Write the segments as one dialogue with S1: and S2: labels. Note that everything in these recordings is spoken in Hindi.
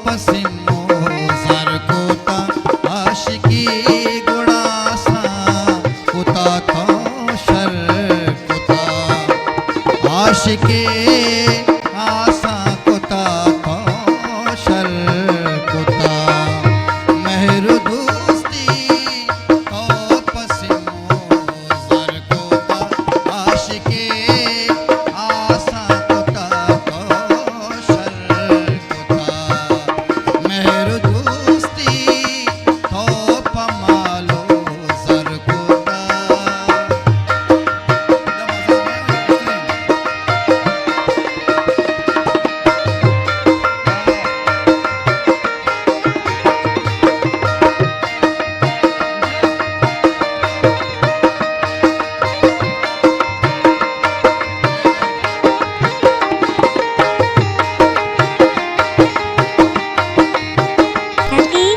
S1: पसिमो सर कोता आशिकी गुड़ासा कुता तो शर कुता आशिकी आसा कुता तो शर कुता मेहरु दोस्ती तो पसिमो सर कोता आशिकी आसा कुता तो शर कुता मेहरु दोस्ती तो पमालो सर कोता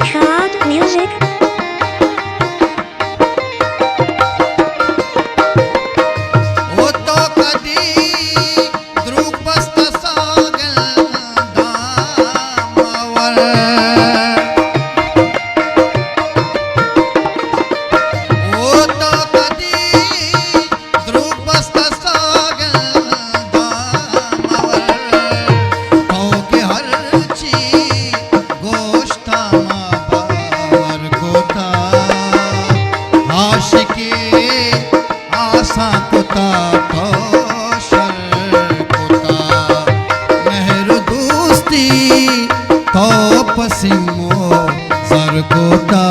S2: Crowd Music.
S1: ओ तो कदी द्रुपस्त सागल दामावर ओ तो कदी द्रुपस्त सागल दामावर तो के हरची गोष्ठा बावर कोता आशिकी आसा कुता तो शर कुता मेहरु दोस्ती तो पसिमो सर कोता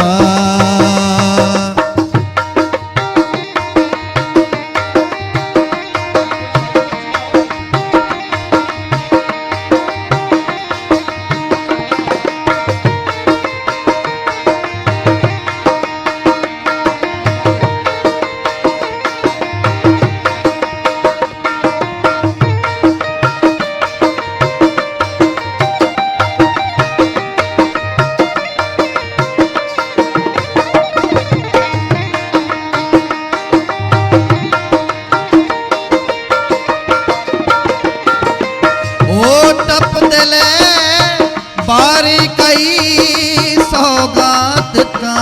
S1: ओ तप दिले बारी कई सौगात का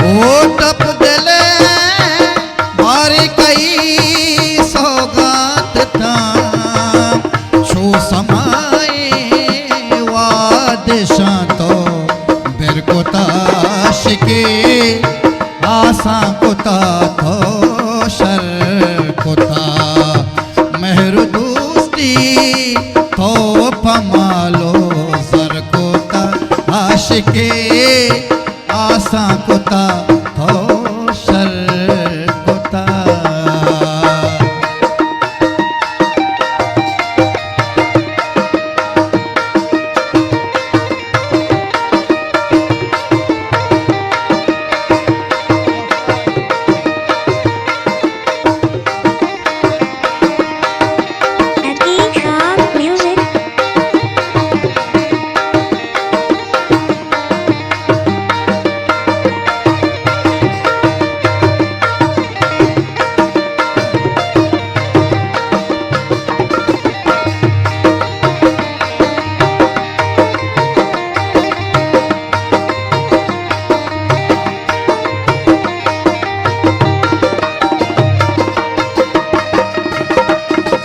S1: ओ तप दिले बारी कई सौगात का छो समाए वादिशा तो बिरकुता शिके आसा कुता तो शर कुता मेहरु दोस्ती तो पमालो सर कोता आशिके आसा कुता तो शर कुता
S2: Crowd Music.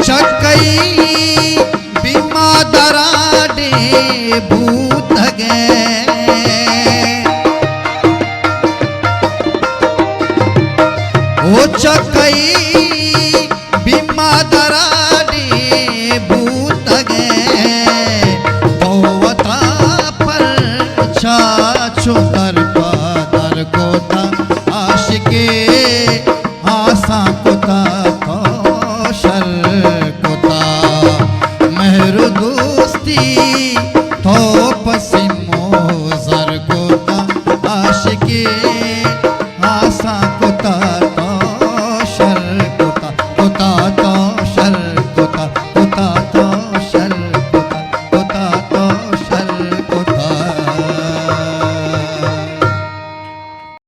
S1: चकई बीमा दराडे भूत गे